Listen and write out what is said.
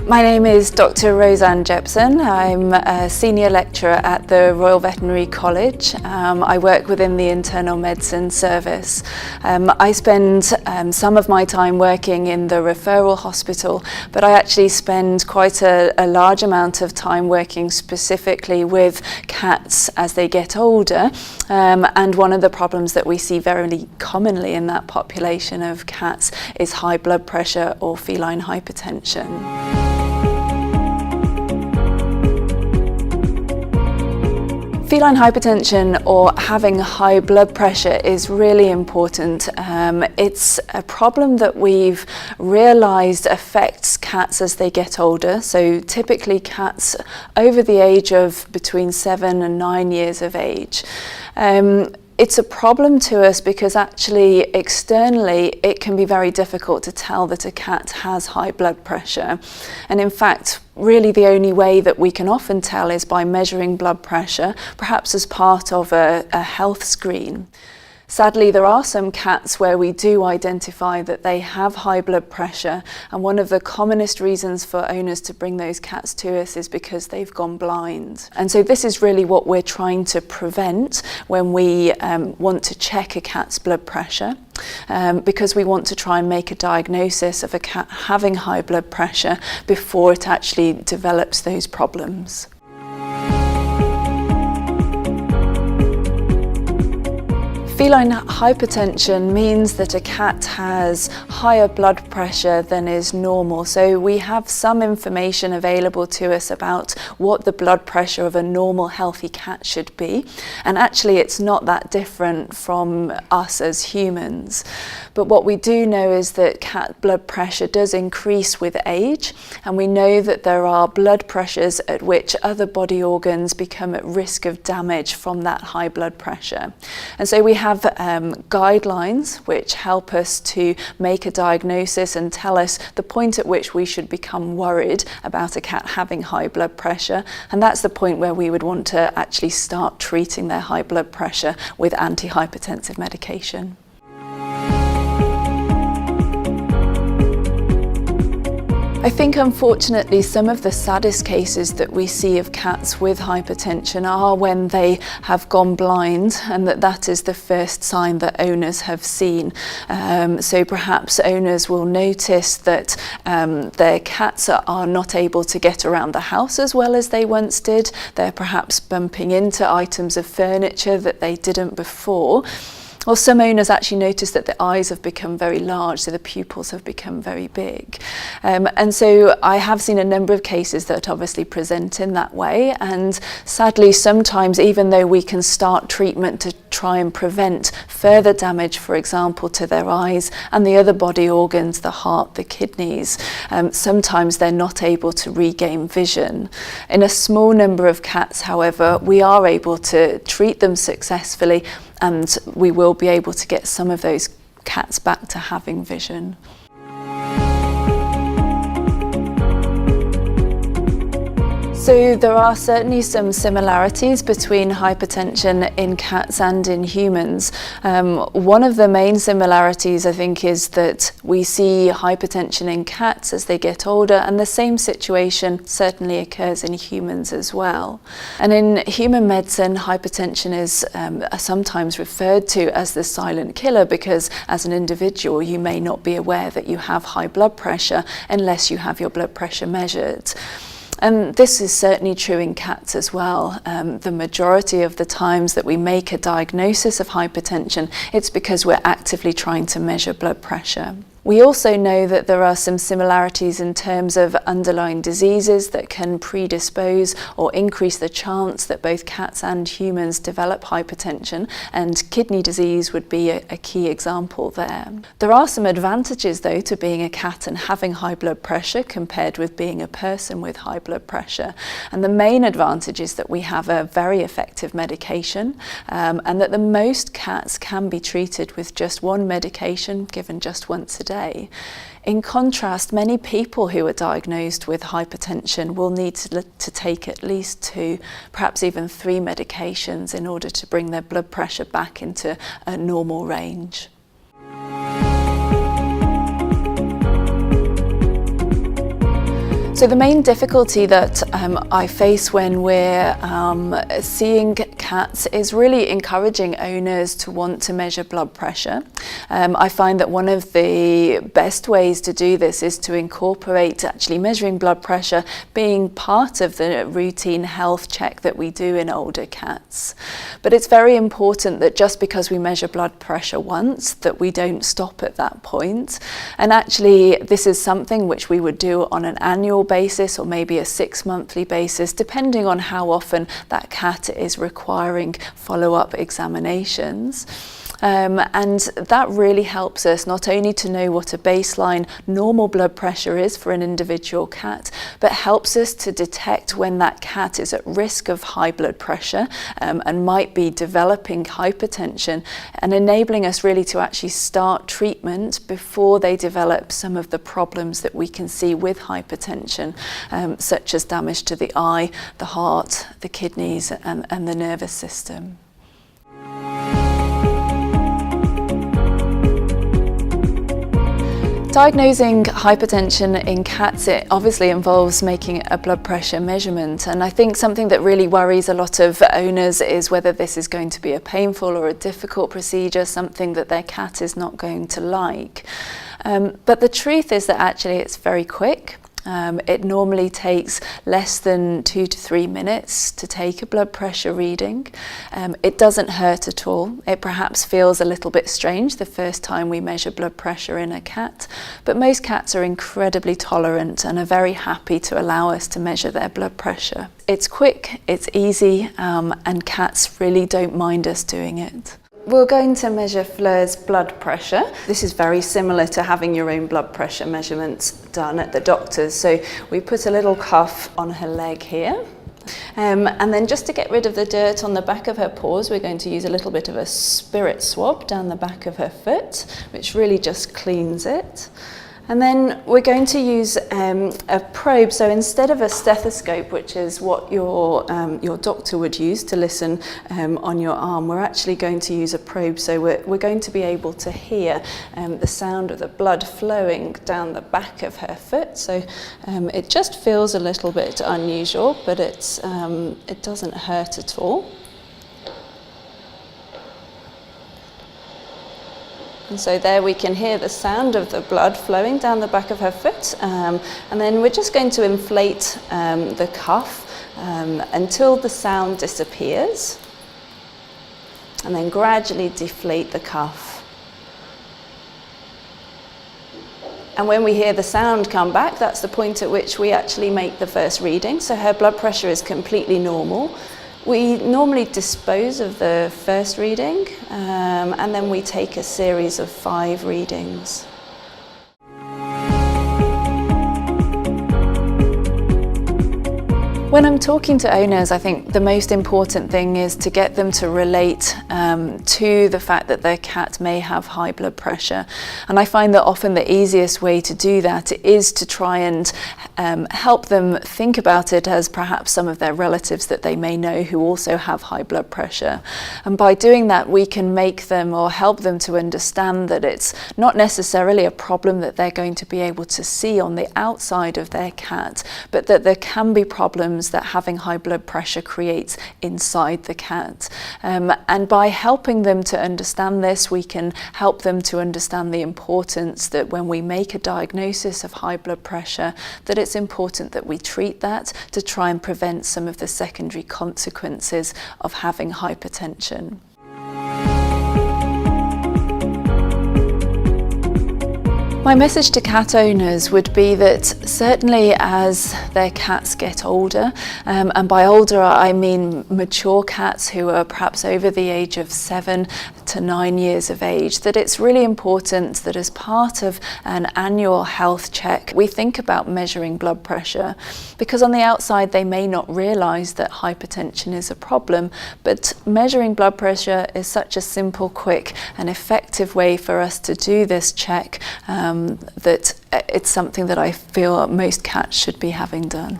My name is Dr. Rosane Jepson. I'm a senior lecturer at the Royal Veterinary College. I work within the internal medicine service. I spend some of my time working in the referral hospital, but I actually spend quite a large amount of time working specifically with cats as they get older. And one of the problems that we see very commonly in that population of cats is high blood pressure or feline hypertension. Feline hypertension or having high blood pressure is really important. It's a problem that we've realised affects cats as they get older. So typically cats over the age of between 7 and 9 years of age. It's a problem to us because actually externally it can be very difficult to tell that a cat has high blood pressure. And in fact, really the only way that we can often tell is by measuring blood pressure, perhaps as part of a health screen. Sadly, there are some cats where we do identify that they have high blood pressure, and one of the commonest reasons for owners to bring those cats to us is because they've gone blind. And so this is really what we're trying to prevent when we want to check a cat's blood pressure, because we want to try and make a diagnosis of a cat having high blood pressure before it actually develops those problems. Feline hypertension means that a cat has higher blood pressure than is normal. So we have some information available to us about what the blood pressure of a normal healthy cat should be. And actually it's not that different from us as humans. But what we do know is that cat blood pressure does increase with age. And we know that there are blood pressures at which other body organs become at risk of damage from that high blood pressure. And so we have guidelines which help us to make a diagnosis and tell us the point at which we should become worried about a cat having high blood pressure, and that's the point where we would want to actually start treating their high blood pressure with antihypertensive medication. I think unfortunately some of the saddest cases that we see of cats with hypertension are when they have gone blind, and that is the first sign that owners have seen. So perhaps owners will notice that their cats are not able to get around the house as well as they once did. They're perhaps bumping into items of furniture that they didn't before. Or some owners actually notice that the eyes have become very large, so the pupils have become very big. And so I have seen a number of cases that obviously present in that way, and sadly sometimes even though we can start treatment to try and prevent further damage, for example, to their eyes and the other body organs, the heart, the kidneys, sometimes they're not able to regain vision. In a small number of cats, however, we are able to treat them successfully, and we will be able to get some of those cats back to having vision. So there are certainly some similarities between hypertension in cats and in humans. One of the main similarities, I think, is that we see hypertension in cats as they get older, and the same situation certainly occurs in humans as well. And in human medicine, hypertension is sometimes referred to as the silent killer, because as an individual you may not be aware that you have high blood pressure unless you have your blood pressure measured. And this is certainly true in cats as well. The majority of the times that we make a diagnosis of hypertension, it's because we're actively trying to measure blood pressure. We also know that there are some similarities in terms of underlying diseases that can predispose or increase the chance that both cats and humans develop hypertension, and kidney disease would be a key example there. There are some advantages though to being a cat and having high blood pressure compared with being a person with high blood pressure. And the main advantage is that we have a very effective medication, and that the most cats can be treated with just one medication given just once a day. In contrast, many people who are diagnosed with hypertension will need to take at least 2, perhaps even 3 medications in order to bring their blood pressure back into a normal range. So the main difficulty that I face when we're seeing cats is really encouraging owners to want to measure blood pressure. I find that one of the best ways to do this is to incorporate actually measuring blood pressure being part of the routine health check that we do in older cats. But it's very important that just because we measure blood pressure once, that we don't stop at that point. And actually this is something which we would do on an annual basis or maybe a 6-monthly basis, depending on how often that cat is requiring follow-up examinations. And that really helps us not only to know what a baseline normal blood pressure is for an individual cat, but helps us to detect when that cat is at risk of high blood pressure and might be developing hypertension, and enabling us really to actually start treatment before they develop some of the problems that we can see with hypertension, such as damage to the eye, the heart, the kidneys and the nervous system. Diagnosing hypertension in cats, it obviously involves making a blood pressure measurement, and I think something that really worries a lot of owners is whether this is going to be a painful or a difficult procedure, something that their cat is not going to like. But the truth is that actually it's very quick. It normally takes less than 2 to 3 minutes to take a blood pressure reading. It doesn't hurt at all. It perhaps feels a little bit strange the first time we measure blood pressure in a cat, but most cats are incredibly tolerant and are very happy to allow us to measure their blood pressure. It's quick, it's easy, and cats really don't mind us doing it. We're going to measure Fleur's blood pressure. This is very similar to having your own blood pressure measurements done at the doctor's. So we put a little cuff on her leg here. And then just to get rid of the dirt on the back of her paws, we're going to use a little bit of a spirit swab down the back of her foot, which really just cleans it. And then we're going to use a probe. So instead of a stethoscope, which is what your doctor would use to listen on your arm, we're actually going to use a probe. So we're going to be able to hear the sound of the blood flowing down the back of her foot. So it just feels a little bit unusual, but it doesn't hurt at all. And so there we can hear the sound of the blood flowing down the back of her foot, and then we're just going to inflate the cuff until the sound disappears, and then gradually deflate the cuff. And when we hear the sound come back, that's the point at which we actually make the first reading. So her blood pressure is completely normal. We normally dispose of the first reading, and then we take a series of 5 readings. When I'm talking to owners, I think the most important thing is to get them to relate to the fact that their cat may have high blood pressure. And I find that often the easiest way to do that is to try and help them think about it as perhaps some of their relatives that they may know who also have high blood pressure. And by doing that, we can make them or help them to understand that it's not necessarily a problem that they're going to be able to see on the outside of their cat, but that there can be problems that having high blood pressure creates inside the cat. And by helping them to understand this, we can help them to understand the importance that when we make a diagnosis of high blood pressure, that it's important that we treat that to try and prevent some of the secondary consequences of having hypertension. My message to cat owners would be that certainly as their cats get older, and by older I mean mature cats who are perhaps over the age of 7 to 9 years of age, that it's really important that as part of an annual health check we think about measuring blood pressure, because on the outside they may not realise that hypertension is a problem, but measuring blood pressure is such a simple, quick and effective way for us to do this check that it's something that I feel most cats should be having done.